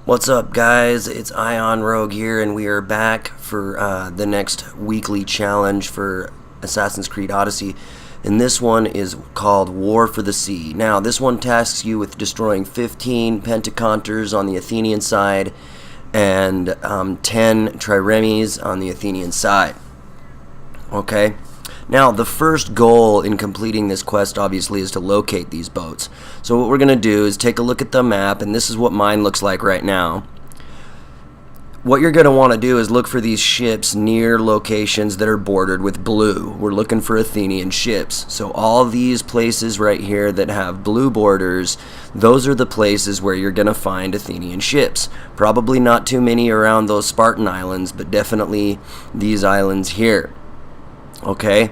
What's up, guys? It's Ion Rogue here, and we are back for the next weekly challenge for Assassin's Creed Odyssey. And this one is called War for the Sea. Now, this one tasks you with destroying 15 Pentacon Tours on the Athenian side and 10 triremes on the Athenian side. Okay? Now, the first goal in completing this quest, obviously, is to locate these boats. So what we're going to do is take a look at the map, and this is what mine looks like right now. What you're going to want to do is look for these ships near locations that are bordered with blue. We're looking for Athenian ships. So all these places right here that have blue borders, those are the places where you're going to find Athenian ships. Probably not too many around those Spartan islands, but definitely these islands here. Okay,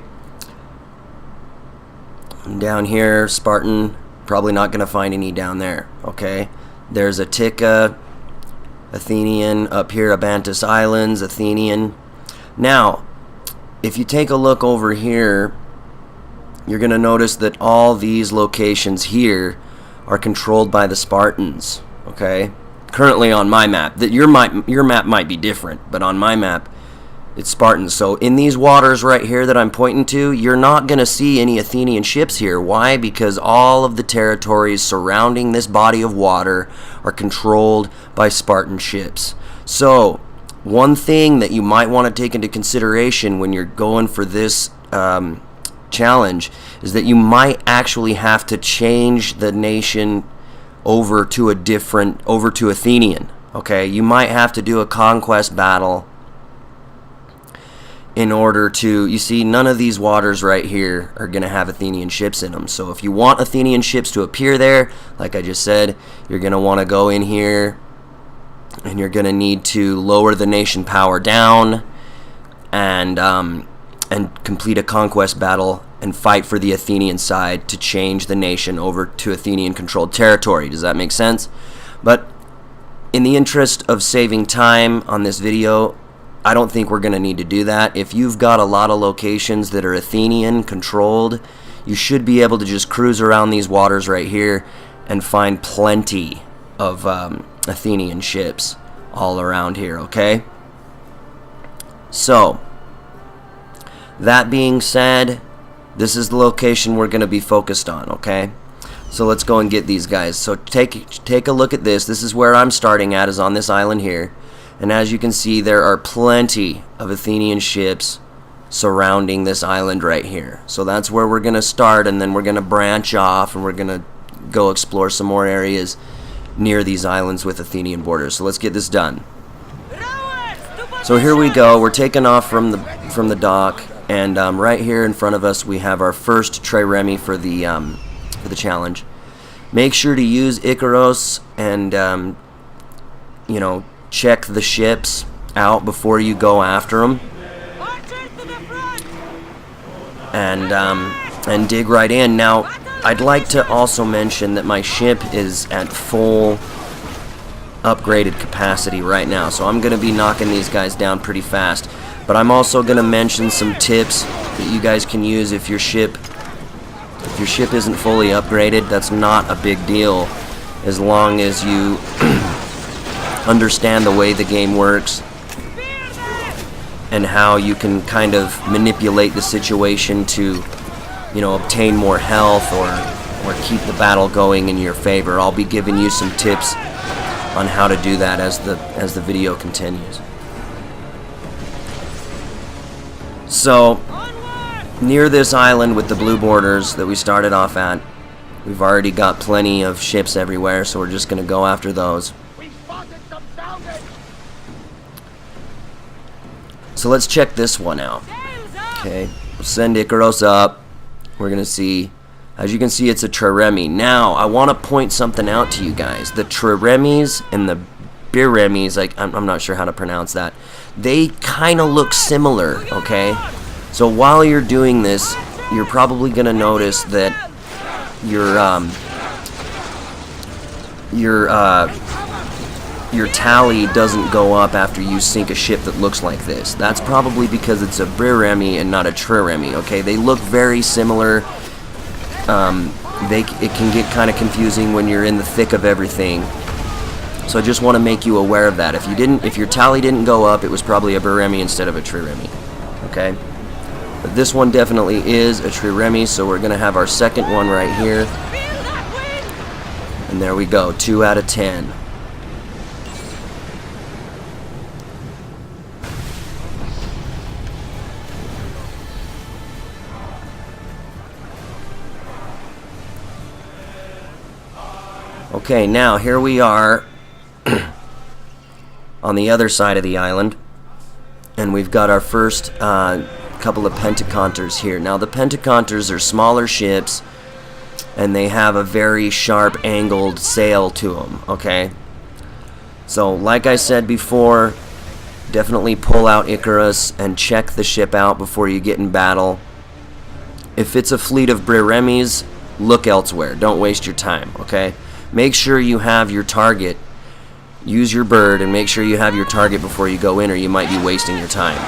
down here, Spartan, probably not going to find any down there. Okay, there's Attica, Athenian, up here, Abantus Islands, Athenian. Now, if you take a look over here, you're going to notice that all these locations here are controlled by the Spartans. Okay, currently on my map, your map might be different, but on my map, it's Spartans. So in these waters right here that I'm pointing to, you're not going to see any Athenian ships here. Why? Because all of the territories surrounding this body of water are controlled by Spartan ships. So one thing that you might want to take into consideration when you're going for this challenge is that you might actually have to change the nation over to Athenian. Okay, you might have to do a conquest battle in order to, you see, none of these waters right here are going to have Athenian ships in them. So if you want Athenian ships to appear there, like I just said, you're going to want to go in here and you're going to need to lower the nation power down and complete a conquest battle and fight for the Athenian side to change the nation over to Athenian controlled territory. Does that make sense? But in the interest of saving time on this video, I don't think we're going to need to do that. If you've got a lot of locations that are Athenian controlled, you should be able to just cruise around these waters right here and find plenty of Athenian ships all around here, okay? So, that being said, this is the location we're going to be focused on, okay? So let's go and get these guys. So take a look at this. This is where I'm starting at, is on this island here. And as you can see, there are plenty of Athenian ships surrounding this island right here. So that's where we're going to start, and then we're going to branch off, and we're going to go explore some more areas near these islands with Athenian borders. So let's get this done. So here we go. We're taking off from the dock, and right here in front of us we have our first trireme for the challenge. Make sure to use Icarus and you know, check the ships out before you go after them, and dig right in. Now, I'd like to also mention that my ship is at full upgraded capacity right now, so I'm going to be knocking these guys down pretty fast. But I'm also going to mention some tips that you guys can use if your ship isn't fully upgraded. That's not a big deal as long as you understand the way the game works and how you can kind of manipulate the situation to, you know, obtain more health or keep the battle going in your favor. I'll be giving you some tips on how to do that as the video continues. So, near this island with the blue borders that we started off at, we've already got plenty of ships everywhere, so we're just going to go after those. So let's check this one out. Okay, we'll send Icarus up. We're going to see, as you can see, it's a trireme. Now, I want to point something out to you guys. The triremes and the biremes, like, I'm not sure how to pronounce that, they kind of look similar, okay? So while you're doing this, you're probably going to notice that your tally doesn't go up after you sink a ship that looks like this. That's probably because it's a bireme and not a trireme, okay? They look very similar. It can get kind of confusing when you're in the thick of everything. So I just want to make you aware of that. If your tally didn't go up, it was probably a Biremi instead of a Triremi. Okay? But this one definitely is a Triremi, so we're going to have our second one right here. And there we go, 2 out of 10. Okay, now here we are on the other side of the island, and we've got our first couple of Pentacon Tours here. Now the Pentacon Tours are smaller ships, and they have a very sharp angled sail to them, okay? So like I said before, definitely pull out Icarus and check the ship out before you get in battle. If it's a fleet of Briremis, look elsewhere. Don't waste your time, okay? Make sure you have your target. Use your bird and make sure you have your target before you go in, or you might be wasting your time.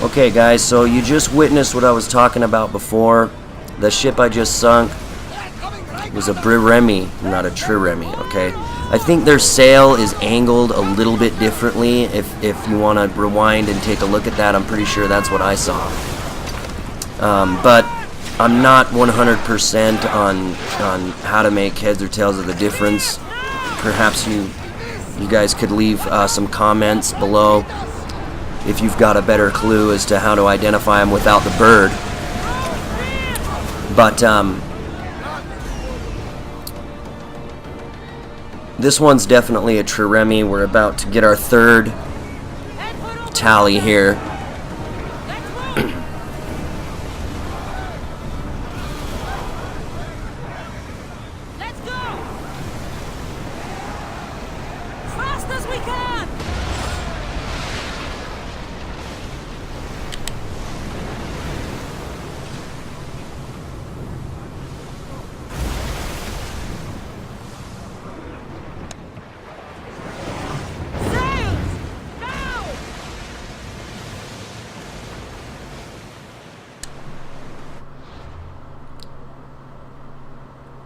Okay guys, so you just witnessed what I was talking about before. The ship I just sunk was a Biremi, not a Triremi, okay? I think their sail is angled a little bit differently. If you want to rewind and take a look at that, I'm pretty sure that's what I saw. But I'm not 100% on how to make heads or tails of the difference. Perhaps you guys could leave some comments below if you've got a better clue as to how to identify them without the bird. But this one's definitely a Triremi. We're about to get our third tally here.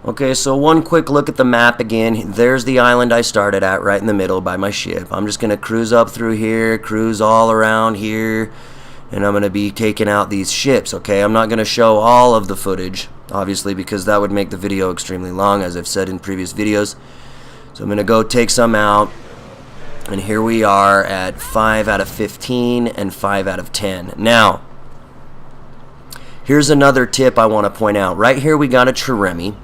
Okay, so one quick look at the map again. There's the island I started at, right in the middle by my ship. I'm just going to cruise up through here, cruise all around here, and I'm going to be taking out these ships, okay? I'm not going to show all of the footage, obviously, because that would make the video extremely long, as I've said in previous videos. So I'm going to go take some out, and here we are at 5 out of 15 and 5 out of 10. Now, here's another tip I want to point out. Right here we got a Triremi.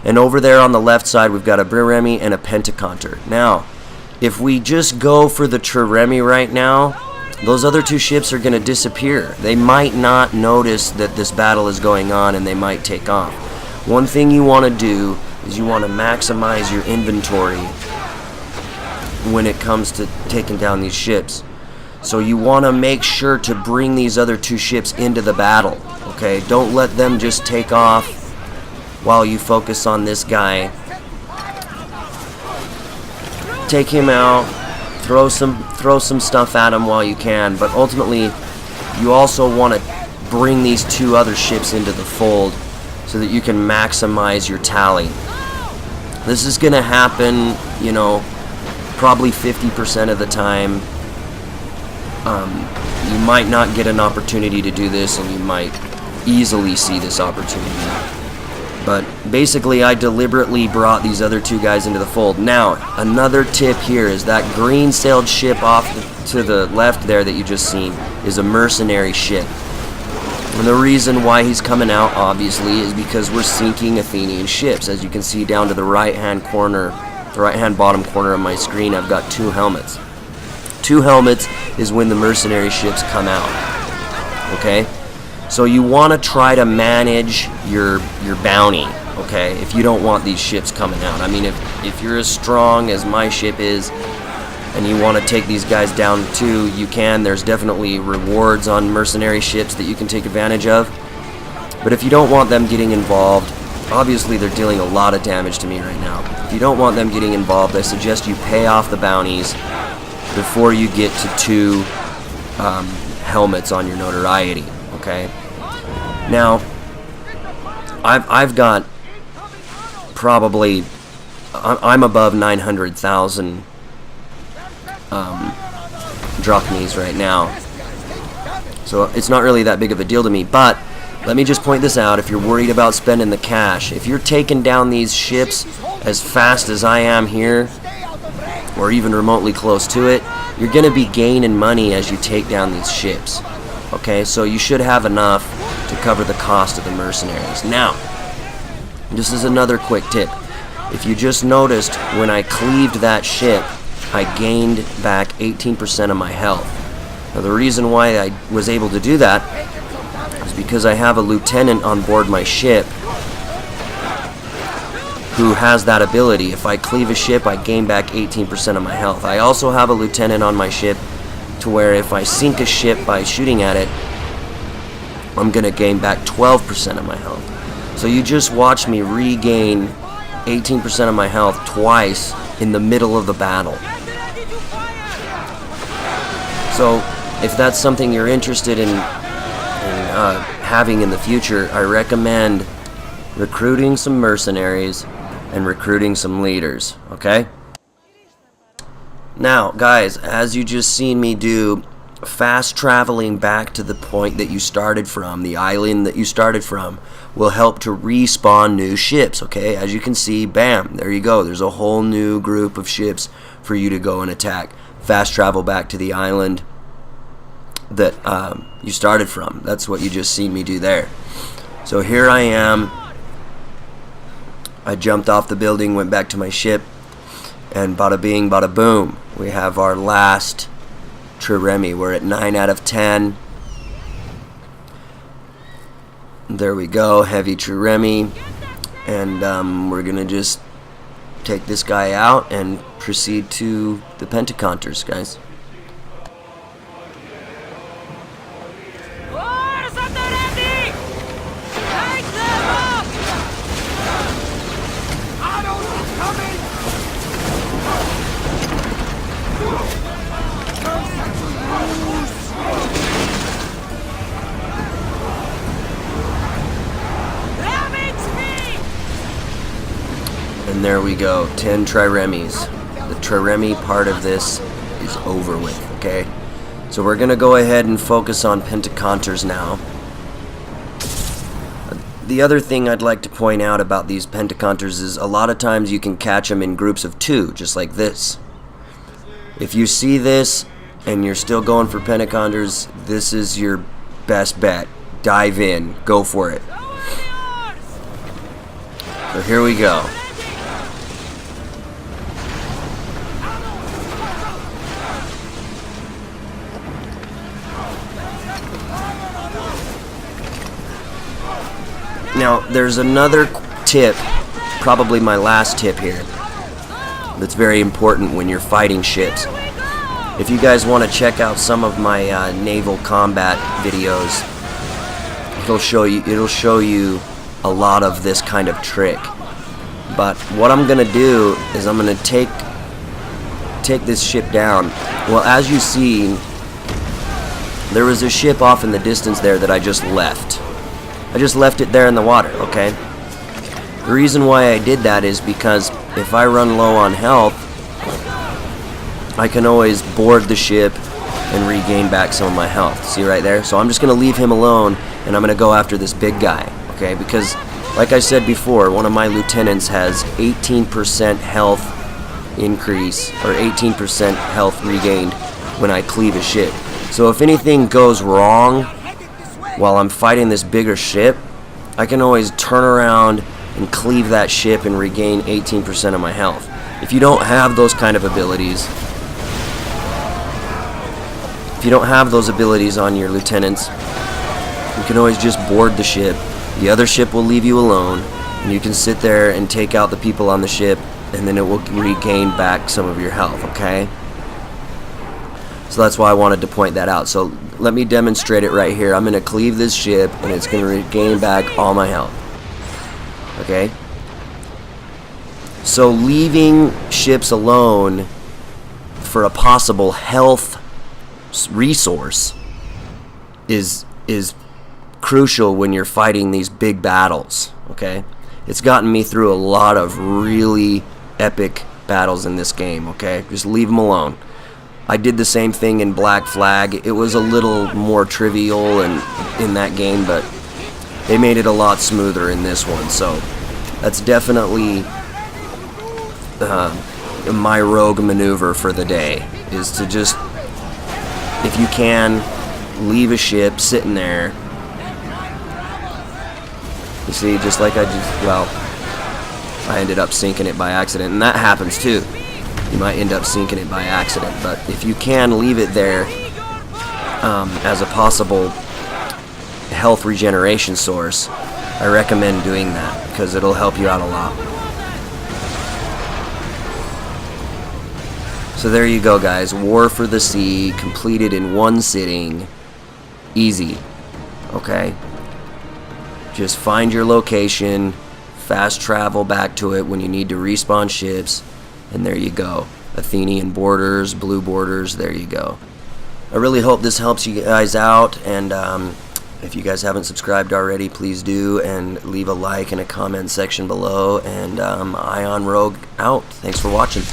And over there on the left side, we've got a Biremi and a Pentacon Tour. Now, if we just go for the Triremi right now, those other two ships are going to disappear. They might not notice that this battle is going on, and they might take off. One thing you want to do is you want to maximize your inventory when it comes to taking down these ships. So you want to make sure to bring these other two ships into the battle, okay? Don't let them just take off while you focus on this guy. Take him out, throw some stuff at him while you can, but ultimately you also want to bring these two other ships into the fold so that you can maximize your tally. This is going to happen, you know, probably 50% of the time. You might not get an opportunity to do this, and you might easily see this opportunity. But basically, I deliberately brought these other two guys into the fold. Now, another tip here is that green-sailed ship off to the left there that you just seen is a mercenary ship. And the reason why he's coming out, obviously, is because we're sinking Athenian ships. As you can see down to the right-hand corner, the right-hand bottom corner of my screen, I've got two helmets. Two helmets is when the mercenary ships come out. Okay? So you want to try to manage your bounty, okay, if you don't want these ships coming out. I mean, if you're as strong as my ship is and you want to take these guys down too, you can. There's definitely rewards on mercenary ships that you can take advantage of. But if you don't want them getting involved, obviously they're dealing a lot of damage to me right now. If you don't want them getting involved, I suggest you pay off the bounties before you get to two helmets on your notoriety. Okay. Now, I've got probably I'm above 900,000 drachmas right now, so it's not really that big of a deal to me. But let me just point this out: if you're worried about spending the cash, if you're taking down these ships as fast as I am here, or even remotely close to it, you're going to be gaining money as you take down these ships. Okay, so you should have enough to cover the cost of the mercenaries. Now, this is another quick tip. If you just noticed, when I cleaved that ship, I gained back 18% of my health. Now, the reason why I was able to do that is because I have a lieutenant on board my ship who has that ability. If I cleave a ship, I gain back 18% of my health. I also have a lieutenant on my ship to where if I sink a ship by shooting at it, I'm going to gain back 12% of my health. So you just watch me regain 18% of my health twice in the middle of the battle. So if that's something you're interested in having in the future, I recommend recruiting some mercenaries and recruiting some leaders, okay? Now, guys, as you just seen me do, fast traveling back to the point that you started from, the island that you started from, will help to respawn new ships, okay? As you can see, bam, there you go. There's a whole new group of ships for you to go and attack. Fast travel back to the island that you started from. That's what you just seen me do there. So here I am. I jumped off the building, went back to my ship, and bada bing, bada boom. We have our last trireme. We're at 9 out of 10. There we go, heavy trireme. And we're going to just take this guy out and proceed to the Pentacon Tours, guys. And there we go, 10 triremes. The trireme part of this is over with, okay? So we're going to go ahead and focus on Pentacon Tours now. The other thing I'd like to point out about these Pentacon Tours is a lot of times you can catch them in groups of 2, just like this. If you see this and you're still going for Pentacon Tours, this is your best bet. Dive in, go for it. So here we go. Now, there's another tip, probably my last tip here, that's very important when you're fighting ships. If you guys want to check out some of my naval combat videos, it'll show you a lot of this kind of trick. But what I'm gonna do is I'm gonna take this ship down. Well, as you see, there was a ship off in the distance there that I just left. I just left it there in the water, okay? The reason why I did that is because if I run low on health, I can always board the ship and regain back some of my health. See right there? So I'm just going to leave him alone, and I'm going to go after this big guy, okay? Because, like I said before, one of my lieutenants has 18% health increase, or 18% health regained when I cleave a ship. So if anything goes wrong while I'm fighting this bigger ship, I can always turn around and cleave that ship and regain 18% of my health. If you don't have those kind of abilities, if you don't have those abilities on your lieutenants, you can always just board the ship. The other ship will leave you alone, and you can sit there and take out the people on the ship, and then it will regain back some of your health, okay? So that's why I wanted to point that out. So let me demonstrate it right here. I'm going to cleave this ship, and it's going to regain back all my health. Okay? So leaving ships alone for a possible health resource is crucial when you're fighting these big battles. Okay? It's gotten me through a lot of really epic battles in this game. Okay? Just leave them alone. I did the same thing in Black Flag. It was a little more trivial in that game, but they made it a lot smoother in this one. So that's definitely my rogue maneuver for the day, is to just, if you can, leave a ship sitting there. You see, just like I ended up sinking it by accident, and that happens too. You might end up sinking it by accident, but if you can leave it there as a possible health regeneration source, I recommend doing that because it'll help you out a lot. So there you go, guys. War for the Sea completed in one sitting. Easy. Okay? Just find your location, fast travel back to it when you need to respawn ships, and there you go. Athenian borders, blue borders, there you go. I really hope this helps you guys out, and if you guys haven't subscribed already, please do, and leave a like in a comment section below, and Ion Rogue out. Thanks for watching.